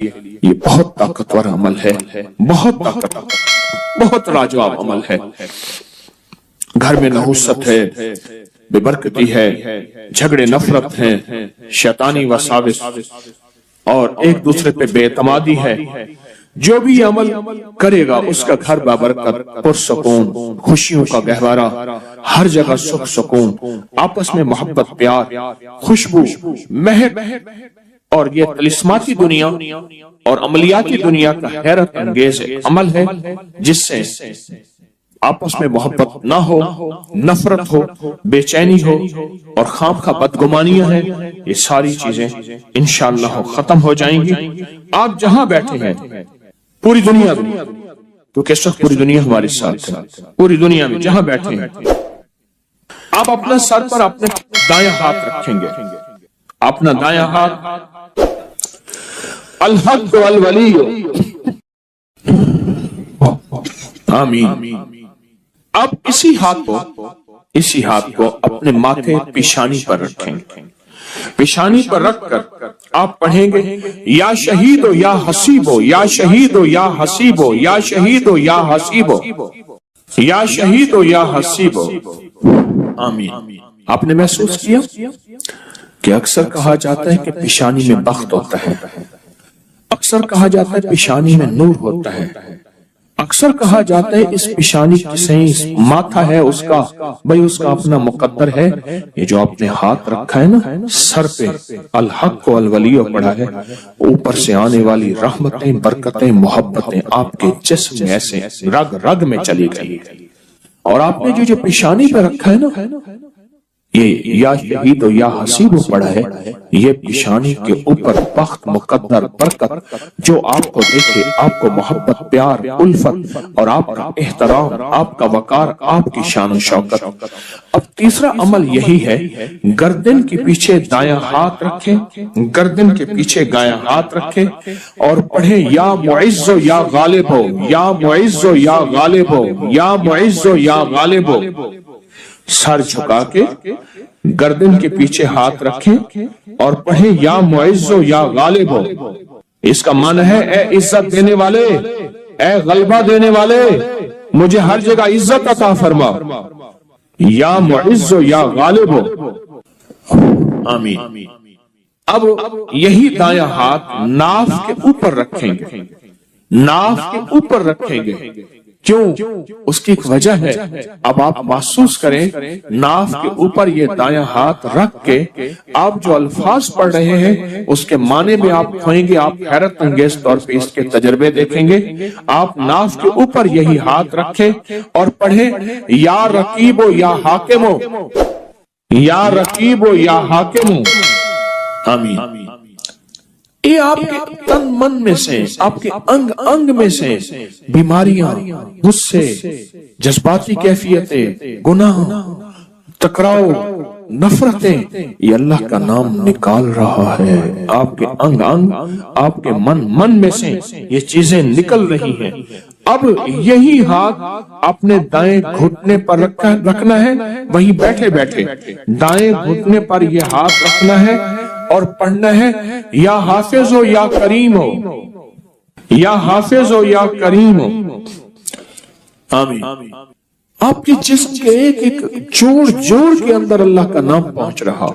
یہ بہت طاقتور عمل ہے، بہت طاقتور، بہت لاجواب عمل ہے۔ گھر میں نحوست ہے، بے برکتی ہے، جھگڑے نفرت ہیں، شیطانی وساوس اور ایک دوسرے پہ بے اعتمادی ہے، جو بھی یہ عمل کرے گا اس کا گھر بابرکت، پرسکون، خوشیوں کا گہوارہ، ہر جگہ سکھ سکون، آپس میں محبت، پیار، خوشبو، مہک، اور یہ طلسماتی دنیا اور عملیاتی دنیا کا حیرت انگیز عمل ہے جس سے آپس میں محبت نہ ہو، نفرت ہو، بے چینی ہو اور خام خواہ بدگمانیاں ہیں، یہ ساری چیزیں انشاءاللہ ختم ہو جائیں گی۔ آپ جہاں بیٹھے ہیں پوری دنیا میں، کیونکہ اس وقت پوری دنیا ہمارے ساتھ ہے، پوری دنیا میں جہاں بیٹھے ہیں آپ اپنا سر پر اپنے دائیں ہاتھ رکھیں گے، اپنا دائیں ہاتھ الحق والولی، آمین۔ اب اسی ہاتھ کو اپنے ماتھے پیشانی پر رکھیں گے، پیشانی پر رکھ کر آپ پڑھیں گے یا شہید یا حسیب، یا شہید یا حسیب، یا شہید یا حسیب، یا شہید یا حسیب، آمین۔ آپ نے محسوس کیا کہ اکثر کہا جاتا ہے کہ پیشانی میں بخت ہوتا ہے، اکثر کہا جاتا ہے پیشانی میں نور ہوتا ہے، اکثر کہا جاتا ہے اس پیشانی سے ماتھا ہے اس کا، بھئی اس کا اپنا مقدر ہے۔ یہ جو آپ نے ہاتھ رکھا ہے نا سر پہ، الحق والولی پڑھا ہے، اوپر سے آنے والی رحمتیں، برکتیں، محبتیں آپ کے جسم میں ایسے رگ رگ میں چلی گئی، اور آپ نے جو پیشانی پہ رکھا ہے نا یہ یا شہید و یا حسیب پڑھا ہے، یہ پیشانی کے اوپر بخت، مقدر، برکت جو آپ کو دیکھے، آپ کو محبت، پیار، الفت اور آپ کا احترام، آپ کا وقار، آپ کی شان و شوکت۔ اب تیسرا عمل یہی ہے، گردن کے پیچھے دایاں ہاتھ رکھیں، گردن کے پیچھے دایاں ہاتھ رکھیں اور پڑھیں یا معز و یا غالب ہو، یا معز و یا غالب ہو، یا معز و یا غالب ہو۔ سر جھکا کے گردن کے پیچھے ہاتھ رکھیں اور پڑھیں یا معز و یا غالب ہو۔ اس کا معنی ہے اے عزت دینے والے، اے غلبہ دینے والے، مجھے ہر جگہ عزت عطا فرما، یا معز و یا غالب ہو، آمین۔ اب یہی دایاں ہاتھ ناف کے اوپر رکھیں گے، ناف کے اوپر رکھیں گے، کیوں؟ اس کی ایک وجہ ہے، اب آپ محسوس کریں ناف کے اوپر یہ دایاں ہاتھ رکھ کے آپ جو الفاظ پڑھ رہے ہیں اس کے معنی میں آپ کھوئیں گے، آپ حیرت انگیز طور پہ اس کے تجربے دیکھیں گے۔ آپ ناف کے اوپر یہی ہاتھ رکھیں اور پڑھیں یا رقیب و یا حاکم ہو، یا رقیب و یا حاکم ہو، آمین۔ یہ آپ کے تن من میں سے، آپ کے انگ انگ میں سے بیماریاں، غصے، جذباتی کیفیتیں، گناہ، ٹکراؤ، نفرتیں، یہ اللہ کا نام نکال رہا ہے۔ آپ کے انگ انگ، آپ کے من میں سے یہ چیزیں نکل رہی ہیں۔ اب یہی ہاتھ اپنے دائیں گھٹنے پر رکھنا ہے، وہیں بیٹھے بیٹھے دائیں گھٹنے پر یہ ہاتھ رکھنا ہے اور پڑھنا ہے یا حافظ ہو یا کریم ہو، یا حافظ ہو یا کریم ہو، آمین۔ آپ کے جسم کے ایک ایک جوڑ جوڑ کے اندر اللہ کا نام پہنچ رہا،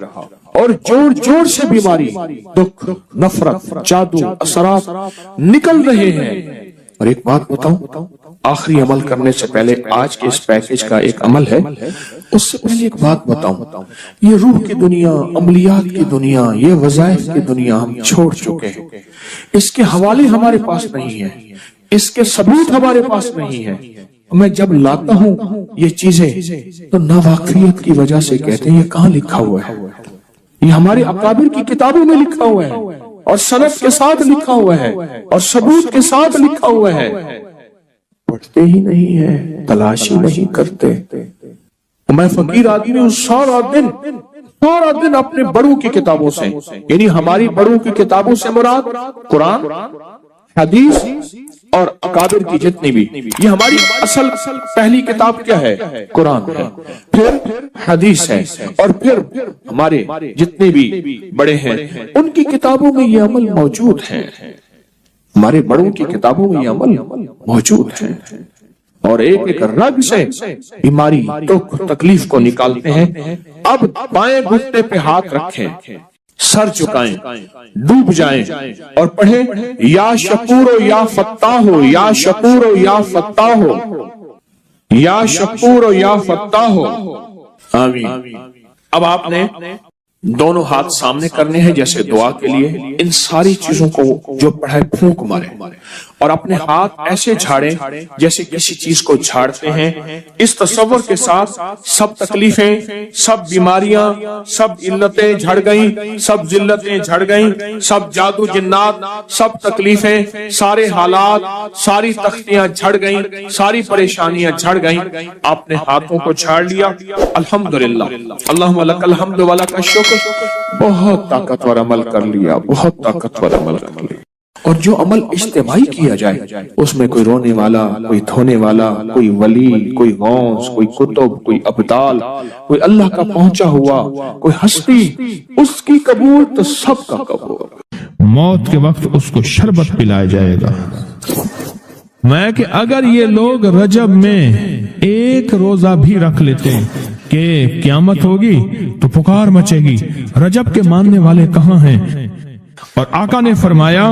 اور جوڑ جوڑ سے بیماری، دکھ، نفرت، جادو، اثرات نکل رہے ہیں۔ اور ایک بات بتاؤں، آخری عمل کرنے سے پہلے آج کے اس پیکج کا ایک عمل ہے، اس سے پہلے ایک بات بتاؤں، یہ روح کی دنیا، عملیات کی دنیا، یہ وظائف کی دنیا ہم چھوڑ چکے ہیں، اس کے حوالے ہمارے پاس نہیں ہیں، اس کے ثبوت ہمارے پاس نہیں ہیں۔ میں جب لاتا ہوں یہ چیزیں تو ناواقفیت کی وجہ سے کہتے ہیں یہ کہاں لکھا ہوا ہے، یہ ہمارے اکابر کی کتابوں میں لکھا ہوا ہے اور سند کے ساتھ لکھا ہوا ہے اور ثبوت کے ساتھ لکھا ہوا ہے، پڑھتے ہی نہیں ہے، تلاشی نہیں کرتے۔ میں فقیر آدمی ہوں، سارا دن اپنے بڑوں کی کتابوں سے، یعنی ہماری بڑوں کی کتابوں سے مراد قرآن، حدیث اور اکابر کی جتنی بھی، یہ ہماری اصل پہلی کتاب کیا ہے؟ قرآن ہے، پھر حدیث ہے، اور پھر ہمارے جتنے بھی بڑے ہیں ان کی کتابوں میں یہ عمل موجود ہے۔ ہمارے بڑوں کی کتابوں میں یہ عمل موجود ہے، اور ایک ایک رگ سے بیماری دکھ تکلیف کو نکالتے ہیں۔ اب بائیں گھٹنے پہ ہاتھ رکھیں، سر جھکائیں، ڈوب جائیں اور پڑھیں یا شکور و یا فتاح ہو، یا شکور و یا فتاح ہو، یا شکور و یا فتاح ہو، آمین۔ اب آپ نے دونوں ہاتھ سامنے کرنے ہیں جیسے دعا کے لیے، ان ساری چیزوں کو جو پڑھے پھونک مارے اور اپنے ہاتھ ایسے جھاڑیں جیسے کسی چیز کو جھاڑتے ہیں، اس تصور کے ساتھ سب تکلیفیں، سب بیماریاں، سب علتیں جھڑ گئیں، سب ذلتیں جھڑ گئیں، سب جادو جنات، سب تکلیفیں، سارے حالات، ساری تختیاں جھڑ گئیں، ساری پریشانیاں جھڑ گئیں۔ آپ نے ہاتھوں کو جھاڑ لیا، الحمدللہ، اللہم لک الحمد و لک الشکر، بہت طاقتور عمل کر لیا، بہت طاقتور عمل کر لیا۔ اور جو عمل اجتماعی کیا جائے اس میں کوئی رونے والا، کوئی دھونے والا، کوئی ولی، کوئی غوث، کوئی کتب، کوئی ابدال، کوئی اللہ کا پہنچا ہوا، کوئی ہستی، اس کی قبول تو سب کا قبول۔ موت کے وقت اس کو شربت پلایا جائے گا۔ میں کہ اگر یہ لوگ رجب میں ایک روزہ بھی رکھ لیتے کہ قیامت ہوگی تو پکار مچے گی، رجب کے ماننے والے کہاں ہیں؟ اور آقا نے فرمایا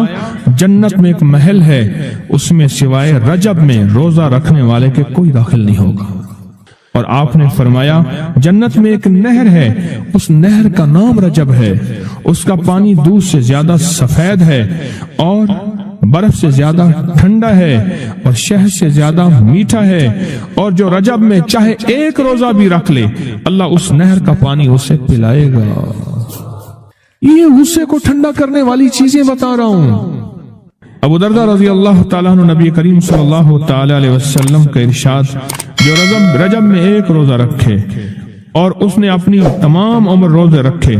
جنت میں ایک محل ہے، اس میں سوائے رجب میں روزہ رکھنے والے کے کوئی داخل نہیں ہوگا۔ اور آپ نے فرمایا جنت میں ایک نہر ہے، اس نہر کا نام رجب ہے، اس کا پانی دودھ سے زیادہ سفید ہے اور برف سے زیادہ ٹھنڈا ہے اور شہد سے زیادہ میٹھا ہے، اور جو رجب میں چاہے ایک روزہ بھی رکھ لے اللہ اس نہر کا پانی اسے پلائے گا۔ یہ غصے کو ٹھنڈا کرنے والی چیزیں بتا رہا ہوں۔ ابو درداء رضی اللہ تعالیٰ عنہ نبی کریم صلی اللہ تعالیٰ علیہ وسلم کا ارشاد، جو رجب میں ایک روزہ رکھے اور اس نے اپنی تمام عمر روزے رکھے،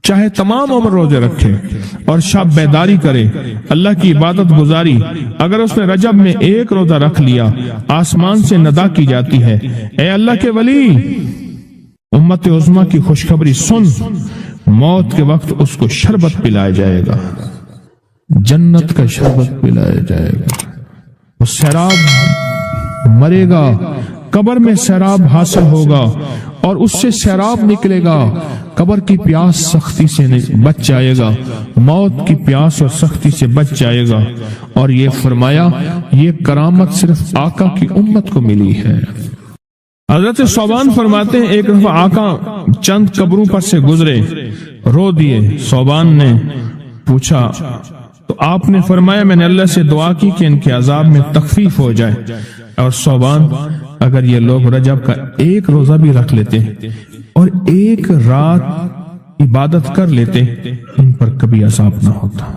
چاہے تمام عمر روزے رکھے اور شب بیداری کرے، اللہ کی عبادت گزاری، اگر اس نے رجب میں ایک روزہ رکھ لیا آسمان سے ندا کی جاتی ہے، اے اللہ کے ولی، امت عظمیٰ کی خوشخبری سن، موت کے وقت اس کو شربت پلایا جائے گا، جنت کا شربت پلایا جائے گا، وہ سیراب مرے گا، قبر میں سیراب حاصل ہوگا اور اس سے سیراب نکلے گا، قبر کی پیاس سختی سے بچ جائے گا، موت کی پیاس اور سختی سے بچ جائے گا۔ اور یہ فرمایا یہ کرامت صرف آقا کی امت کو ملی ہے۔ حضرت صوبان فرماتے ہیں ایک دفعہ آقا چند قبروں پر سے گزرے، رو دیے۔ صوبان نے پوچھا تو آپ نے فرمایا میں نے اللہ سے دعا کی کہ ان کے عذاب میں تخفیف ہو جائے، اور صوبان اگر یہ لوگ رجب کا ایک روزہ بھی رکھ لیتے اور ایک رات عبادت کر لیتے ان پر کبھی عذاب نہ ہوتا۔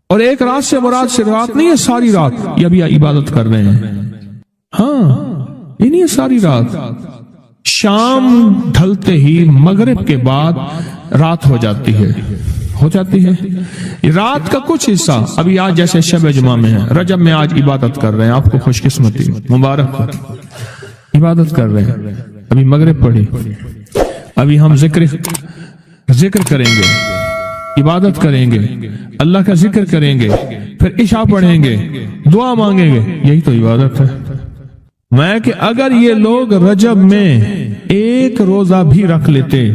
اور ایک رات سے مراد سے رات نہیں ہے، ساری رات یہ ابھی عبادت کر رہے ہیں، ہاں یہ نہیں ہے ساری رات، شام ڈھلتے ہی مغرب کے بعد رات ہو جاتی ہے رات کا کچھ حصہ، ابھی آج جیسے شب جمعہ میں ہے، رجب میں آج عبادت کر رہے ہیں، آپ کو خوش قسمتی مبارک ہو، عبادت کر رہے ہیں، ابھی مغرب پڑھی، ابھی ہم ذکر کریں گے، عبادت کریں گے، اللہ کا ذکر کریں گے، پھر عشاء پڑھیں گے، دعا مانگیں گے، یہی تو عبادت ہے۔ میں کہ اگر یہ لوگ رجب میں ایک روزہ بھی رکھ لیتے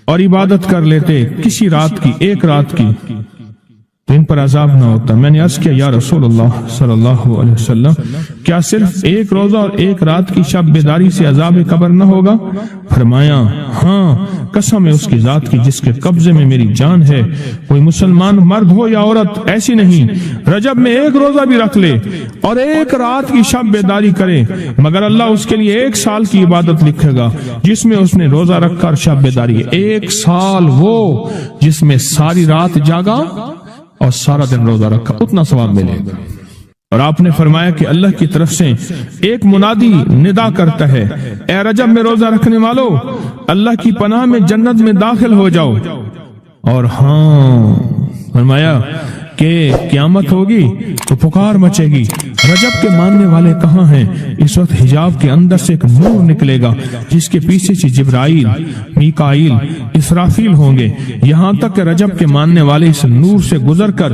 اور عبادت کر لیتے کسی رات کی، ایک رات کی، تو ان پر عذاب نہ ہوتا۔ میں نے عرض کیا یا رسول اللہ صلی اللہ علیہ وسلم، کیا صرف ایک روزہ اور ایک رات کی شب بیداری سے عذاب قبر نہ ہوگا؟ فرمایا ہاں، قسم ہے اس کی ذات کی جس کے قبضے میں میری جان ہے، کوئی مسلمان مرد ہو یا عورت ایسی نہیں رجب میں ایک روزہ بھی رکھ لے اور ایک رات کی شب بیداری کرے مگر اللہ اس کے لیے 1 سال کی عبادت لکھے گا جس میں اس نے روزہ رکھا اور شب بیداری، 1 سال وہ جس میں ساری رات جاگا اور سارا دن روزہ رکھا، اتنا ثواب ملے گا۔ اور آپ نے فرمایا کہ اللہ کی طرف سے ایک منادی ندا کرتا ہے، اے رجب میں روزہ رکھنے والو، اللہ کی پناہ میں جنت میں داخل ہو جاؤ۔ اور ہاں فرمایا کہ قیامت ہوگی تو پکار مچے گی، رجب کے ماننے والے کہاں ہیں؟ اس وقت حجاب کے اندر سے ایک نور نکلے گا جس کے پیچھے سے جبرائیل، میکائیل، اسرافیل ہوں گے، یہاں تک کہ رجب کے ماننے والے اس نور سے گزر کر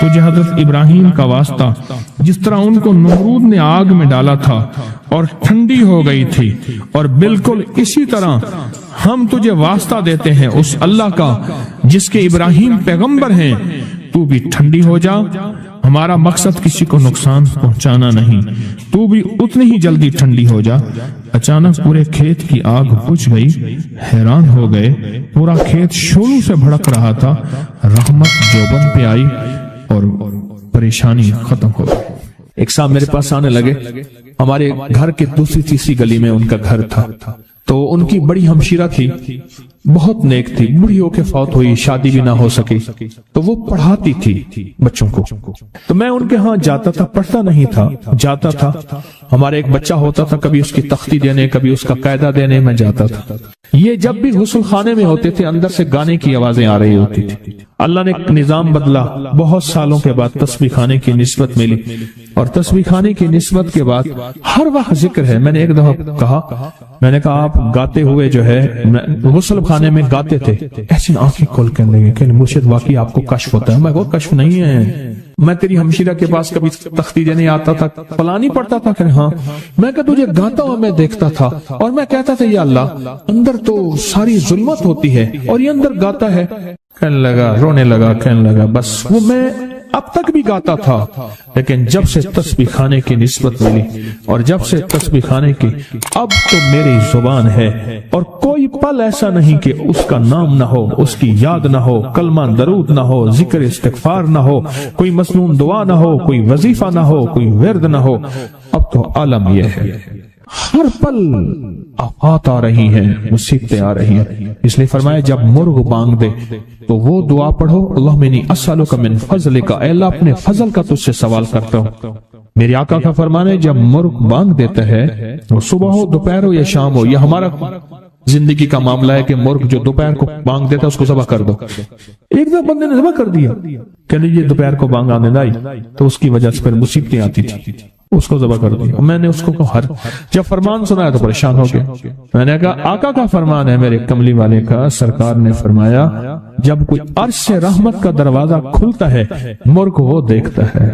تجھے حضرت ابراہیم کا واسطہ جس طرح ان کو نمرود نے آگ میں ڈالا تھا اور ٹھنڈی ہو گئی تھی، اور بالکل اسی طرح ہم تجھے واسطہ دیتے ہیں اس اللہ کا جس کے ابراہیم پیغمبر ہیں، تو بھی ٹھنڈی ہو جا۔ ہمارا مقصد کسی کو نقصان پہنچانا نہیں، تو بھی اتنی ہی جلدی ٹھنڈی ہو جا۔ اچانک پورے کھیت کی آگ بجھ گئی، حیران ہو گئے، پورا کھیت شعلوں سے بھڑک رہا تھا۔ رحمت جوبن پہ آئی اور پریشانی ختم ہو گئی۔ ایک صاحب میرے پاس آنے لگے، ہمارے گھر کے دوسری تیسری گلی میں ان کا گھر تھا، تو ان کی بڑی ہمشیرہ تھی، بہت نیک تھی، بڑی ہو کے فوت ہوئی، شادی بھی نہ ہو سکی، تو وہ پڑھاتی تھی بچوں کو، تو میں ان کے ہاں جاتا تھا، پڑھتا نہیں تھا، جاتا تھا۔ ہمارے ایک بچہ ہوتا تھا، کبھی اس کی تختی دینے، کبھی اس کا قاعدہ دینے میں جاتا تھا۔ یہ جب بھی غسل خانے میں ہوتے تھے، اندر سے گانے کی آوازیں آ رہی ہوتی تھی۔ اللہ نے ایک نظام بدلا، بہت سالوں کے بعد تسبیح خانے کی نسبت ملی، اور تسبیح خانے کی نسبت کے بعد ہر وقت ذکر ہے۔ میں نے ایک دفعہ کہا، میں نے کہا آپ گاتے ہوئے جو ہے غسل خانے میں گاتے تھے، ایسی آنکھیں کھول کے لگے کہ مرشد واقعی آپ کو کشف ہوتا ہے۔ میں وہ کشف نہیں ہے، میں تیری ہمشیرہ کے پاس کبھی تختی دینے آتا تھا، پلانی پڑتا تھا کہ ہاں، میں کہ تجھے گاتا ہوا میں دیکھتا تھا، اور میں کہتا تھا یا اللہ اندر تو ساری ظلمت ہوتی ہے اور یہ اندر گاتا ہے۔ کہنے لگا، رونے لگا، کہنے لگا بس وہ میں اب تک بھی گاتا تھا، لیکن جب سے تسبیح خانے کی نسبت ملی اور جب سے تسبیح خانے کی، اب تو میری زبان ہے، اور کوئی پل ایسا نہیں کہ اس کا نام نہ ہو، اس کی یاد نہ ہو، کلمہ درود نہ ہو، ذکر استغفار نہ ہو، کوئی مسنون دعا نہ ہو، کوئی وظیفہ نہ ہو، کوئی ورد نہ ہو۔ اب تو عالم یہ ہے، ہر پل آفات آ رہی ہیں، مصیبتیں آ رہی ہیں، اس لیے فرمایا جب مرغ بانگ دے تو وہ دعا پڑھو، اللہم انی اسألک من فضلک، اے اللہ اپنے فضل کا تجھ سے سوال کرتا ہوں۔ میرے آقا کا فرمان ہے جب مرغ بانگ دیتا ہے، وہ صبح ہو، دوپہر ہو یا شام ہو، یہ ہمارا زندگی کا معاملہ ہے کہ مرغ جو دوپہر کو بانگ دیتا ہے اس کو ذبح کر دو۔ ایک دو بندے نے ذبح کر دیا کہ یہ دوپہر کو بانگ آنے لائی، تو اس کی وجہ سے پھر مصیبتیں آتی تھی، اس کو ذبح کر دیا۔ میں نے اس کو جب فرمان سنا تو پریشان ہو گیا۔ میں نے کہا آقا کا فرمان ہے، میرے کملی والے کا، سرکار نے فرمایا جب کوئی عرش سے رحمت کا دروازہ کھلتا ہے، مرغ وہ دیکھتا ہے۔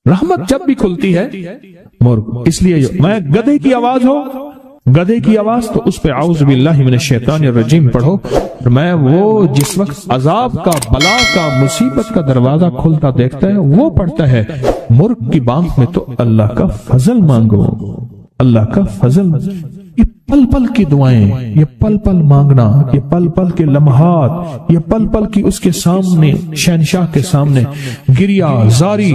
رحمت جب بھی کھلتی ہے مرغ، اس لیے میں گدھے کی آواز ہو، گدھے کی آواز تو اس پہ اعوذ باللہ من الشیطان الرجیم پڑھو، میں وہ جس وقت عذاب کا، بلا کا، مصیبت کا دروازہ کھلتا دیکھتا ہے وہ پڑھتا ہے۔ مرغ کی بانگ میں تو اللہ کا فضل مانگو، اللہ کا فضل۔ یہ پل پل کی دعائیں، یہ پل پل مانگنا، یہ پل پل کے لمحات، یہ پل پل کی اس کے سامنے، شہنشاہ کے سامنے گریا زاری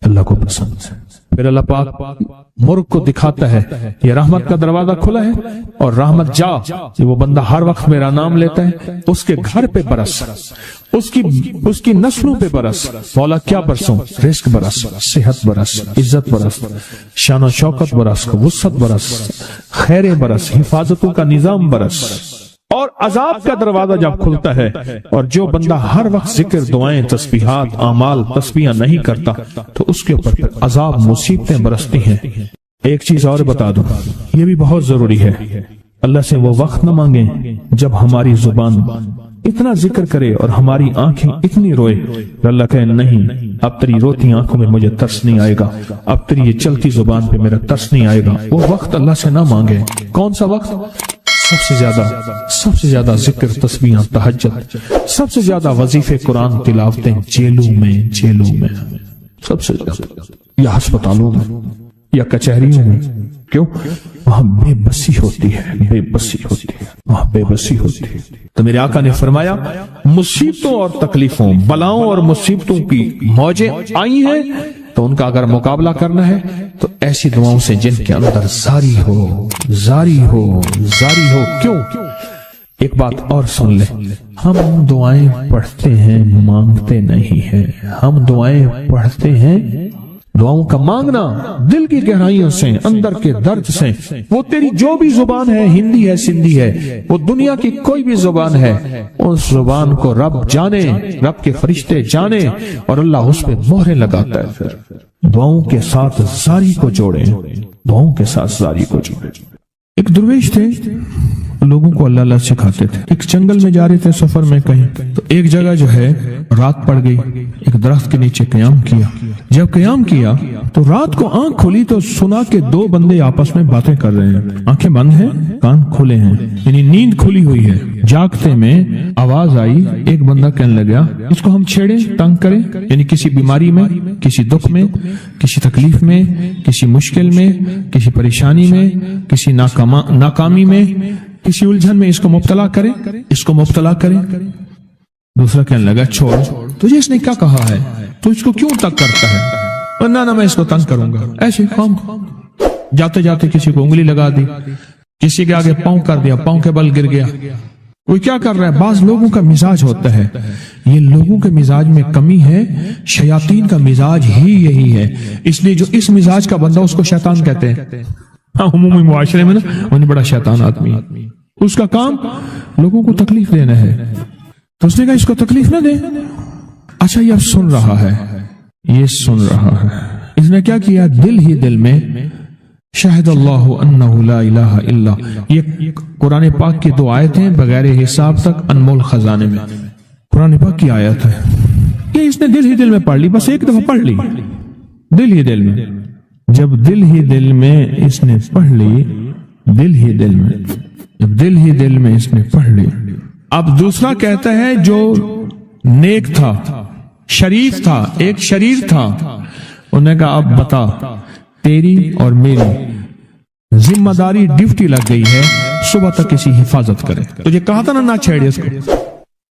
اللہ کو پسند ہے۔ پھر اللہ پاک مرغ کو دکھاتا ہے یہ رحمت کا دروازہ کھلا ہے، اور رحمت جا، وہ بندہ ہر وقت میرا نام لیتا ہے، اس کے گھر پہ برس، اس کی نسلوں پہ برس، مولا کیا برسوں، رزق برس، صحت برس، عزت برس، شان و شوکت برس، وسعت برس، خیر برس، حفاظتوں کا نظام برس۔ اور عذاب کا دروازہ جب کھلتا ہے، اور جو بندہ ہر وقت ذکر، دعائیں، تسبیحات، اعمال، تسبیحاں نہیں کرتا، تو اس کے اوپر پھر عذاب، مصیبتیں برستی ہیں۔ ایک چیز اور بتا دوں، یہ بھی بہت ضروری ہے، اللہ سے وہ وقت نہ مانگیں جب ہماری زبان اتنا ذکر کرے اور ہماری آنکھیں اتنی روئے، اللہ کہے نہیں، اب تیری روتی آنکھوں میں مجھے ترس نہیں آئے گا، اب تیری یہ چلتی زبان پہ میرا ترس نہیں آئے گا۔ وہ وقت اللہ سے نہ مانگے۔ کون سا وقت؟ سب سے زیادہ ذکر، تسبیحاں، تہجد، سب سے زیادہ وظیفے، قرآن تلاوتیں، جیلوں میں سب سے زیادہ، یا ہسپتالوں میں یا کچہریوں میں۔ کیوں؟ وہاں بے بسی ہوتی ہے، وہاں بے بسی ہوتی ہے۔ تو میرے آقا نے فرمایا مصیبتوں اور تکلیفوں، بلاؤں اور مصیبتوں کی موجیں آئی ہیں، تو ان کا اگر مقابلہ کرنا ہے تو ایسی دعاؤں سے جن کے اندر زاری ہو۔ کیوں؟ ایک بات اور سن لیں، ہم دعائیں پڑھتے ہیں، مانگتے نہیں ہیں۔ ہم دعائیں پڑھتے ہیں، دعاؤں کا مانگنا دل کی گہرائیوں سے، اندر کے درد سے۔ وہ تیری جو بھی زبان ہے، ہندی ہے، سندھی ہے، وہ دنیا کی کوئی بھی زبان ہے، اس زبان کو رب جانے، رب کے فرشتے جانے، اور اللہ اس پہ مہریں لگاتا ہے۔ پھر دعاؤں کے ساتھ زاری کو جوڑیں، دعاؤں کے ساتھ زاری کو جوڑیں۔ ایک درویش تھے، لوگوں کو اللہ اللہ سکھاتے تھے۔ ایک جنگل میں جا رہے تھے سفر میں کہیں، تو ایک جگہ جو ہے رات پڑ گئی، ایک درخت کے نیچے قیام کیا. جب قیام کیا تو رات کو آنکھ کھلی تو سنا کہ دو بندے آپس میں باتیں کر رہے ہیں. آنکھیں بند ہیں, کان کھلے ہیں, یعنی نیند کھلی ہوئی ہے. جاگتے میں آواز آئی, ایک بندہ کہنے لگا اس کو ہم چھیڑیں, تنگ کریں, یعنی کسی بیماری میں, کسی دکھ میں, کسی تکلیف میں, کسی مشکل میں, کسی پریشانی میں, کسی ناکامی میں, کسی الجھن میں اس کو مبتلا کریں, اس کو مبتلا کریں. دوسرا کہنے لگا چھوڑ, تجھے اس نے کیا کہا ہے, تو اس کو کیوں تنگ کرتا ہے؟ نہ میں اس کو تنگ کروں گا. ایسے خام جاتے جاتے کسی کو انگلی لگا دی, کسی کے آگے پاؤں کر دیا, پاؤں کے بل گر گیا. کوئی کیا کر رہا ہے؟ بعض لوگوں کا مزاج ہوتا ہے, یہ لوگوں کے مزاج میں کمی ہے, شیاطین کا مزاج ہی یہی ہے. اس لیے جو اس مزاج کا بندہ اس کو شیطان کہتے ہیں. عمومی معاشرے میں نا انہیں بڑا شیطان آدمی, اس کا کام لوگوں کو تکلیف دینا ہے. تو اس نے کہا اس کو تکلیف نہ دے. اچھا یہ اب سن رہا ہے, یہ سن رہا ہے. اس نے کیا کیا, دل ہی دل میں شاہد اللہ انہ لا الہ الا, یہ قرآن پاک کی 2 آیتیں بغیر حساب تک انمول خزانے میں, قرآن پاک کی آیت ہے. یہ اس نے دل ہی دل میں پڑھ لی, بس ایک دفعہ پڑھ لی دل ہی دل میں. جب دل ہی دل میں اس نے پڑھ لی, دل ہی دل میں, جب دل ہی دل میں اس نے پڑھ لی. اب دوسرا کہتا ہے جو نیک تھا, شریف تھا, ایک شریر تھا, انہوں نے کہا اب بتا, تیری اور میری ذمہ داری ڈیوٹی لگ گئی ہے, صبح تک کسی حفاظت کرے. تجھے کہا تھا نہ چھیڑے اس کو,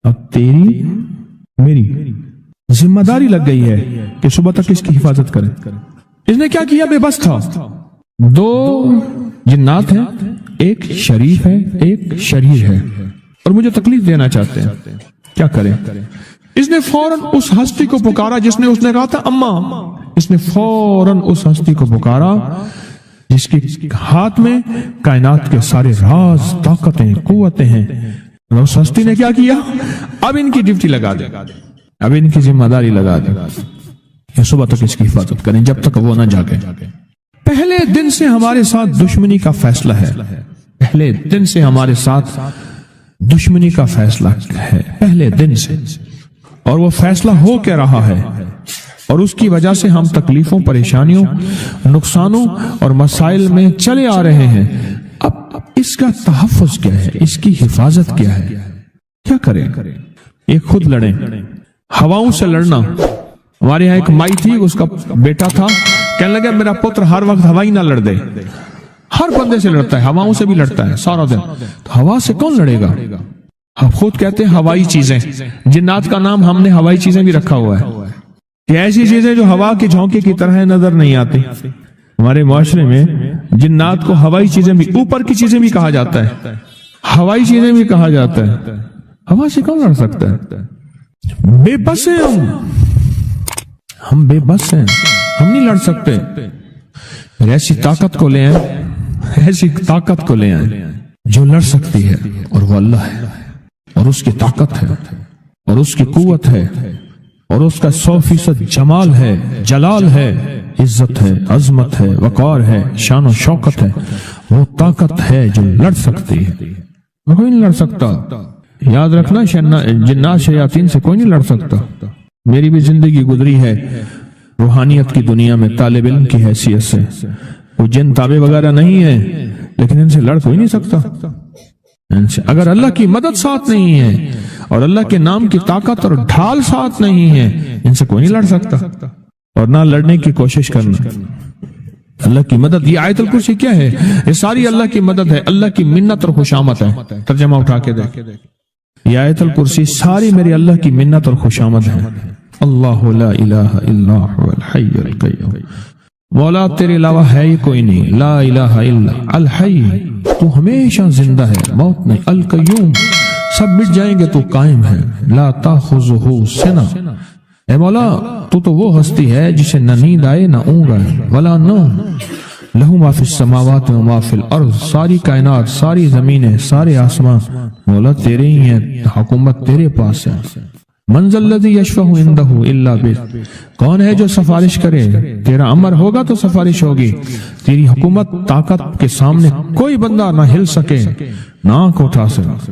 اب تیری میری ذمہ داری لگ گئی ہے کہ صبح تک اس کی حفاظت کرے. اس نے کیا کیا, بے بس تھا. 2 جنات ہیں, ایک شریف ہے, ایک شریر ہے, اور مجھے تکلیف دینا چاہتے ہیں, کیا کریں؟ اس نے فوراً اس ہستی کو پکارا جس نے کہا تھا اماں. اس نے فوراً اس ہستی کو پکارا جس کے ہاتھ میں کائنات کے سارے راز, طاقتیں, قوتیں ہیں. اور اس ہستی نے کیا کیا, اب ان کی ڈیوٹی لگا دے, اب ان کی ذمہ داری لگا دے, یہ صبح تک اس کی حفاظت کریں جب تک وہ نہ جاگے. پہلے دن سے ہمارے ساتھ دشمنی کا فیصلہ ہے, پہلے دن سے ہمارے ساتھ دشمنی کا فیصلہ ہے, پہلے دن سے, اور وہ فیصلہ ہو کے رہا ہے, اور اس کی وجہ سے ہم تکلیفوں, پریشانیوں, نقصانوں اور مسائل میں چلے آ رہے ہیں. اب اس کا تحفظ کیا ہے, اس کی حفاظت کیا ہے, کیا کریں؟ یہ خود لڑیں. ہواؤں سے لڑنا, ہمارے یہاں ایک مائی تھی, اس کا بیٹا تھا, کہنے لگا میرا پتر ہر وقت ہوائی نہ لڑ دے, ہر بندے سے لڑتا ہے, ہواؤں سے بھی لڑتا ہے سارا دن. تو ہوا سے کون لڑے گا؟ ہم خود کہتے ہیں ہوائی چیزیں, جنات کا نام ہم نے ہوائی چیزیں بھی رکھا ہوا ہے, کہ ایسی چیزیں جو ہوا کے جھونکے کی طرح نظر نہیں آتی. ہمارے معاشرے میں جنات کو ہوائی چیزیں بھی, اوپر کی چیزیں بھی کہا جاتا ہے, ہوائی چیزیں بھی کہا جاتا ہے. ہوا سے کون لڑ سکتا ہے؟ بے بس ہیں ہم بے بس ہیں, ہم نہیں لڑ سکتے. ایسی طاقت کو لے آئیں, ایسی طاقت کو لے آئیں جو لڑ سکتی ہے, اور وہ اللہ ہے, اور اس کی طاقت ہے, اور اس کی قوت ہے, اور اس کا 100% جمال ہے, جلال ہے, عزت ہے, عظمت ہے, وقار ہے, شان و شوکت ہے. وہ طاقت ہے جو لڑ سکتی ہے, کوئی نہیں لڑ سکتا. یاد رکھنا, جنات شیاطین سے کوئی نہیں لڑ سکتا. میری بھی زندگی گزری ہے روحانیت کی دنیا میں طالب علم کی حیثیت سے. وہ جن تابع وغیرہ نہیں ہے, لیکن ان سے لڑ کوئی نہیں سکتا. اگر اللہ کی مدد ساتھ نہیں ہے, اور اللہ کے نام کی طاقت اور ڈھال ساتھ نہیں ہے, ان سے کوئی نہیں لڑ سکتا. اور نہ لڑنے کی کوشش کرنا. اللہ کی مدد, یہ آیت الکرسی کیا ہے؟ یہ ساری اللہ کی مدد ہے, اللہ کی منت اور خوشامد ہے. ترجمہ اٹھا کے دیکھ, یہ آیت الکرسی ساری میری اللہ کی منت اور خوشامد ہے. اللہ لا الہ الا هو الحی القیوم, مولا تیرے علاوہ ہے ہی کوئی نہیں. لا الہ الا الحی, تو ہمیشہ زندہ ہے, موت نہیں. القیوم, سب مٹ جائیں گے تو قائم ہے. لا تاخذہ سنہ, اے مولا تو وہ ہستی ہے جسے نہ نیند آئے نہ اونگ آئے. ولا نوم, لہو ما فی السماوات و ما فی الارض, ساری کائنات, ساری زمینیں, سارے آسمان مولا تیرے ہی ہیں, حکومت تیرے پاس ہے. من ذا الذی یشفع عندہ الا بإذنہ, کون ہے جو سفارش کرے, تیرا امر ہوگا تو سفارش ہوگی. تیری حکومت, طاقت کے سامنے کوئی بندہ نہ ہل سکے, نہ آنکھ اٹھا سکے.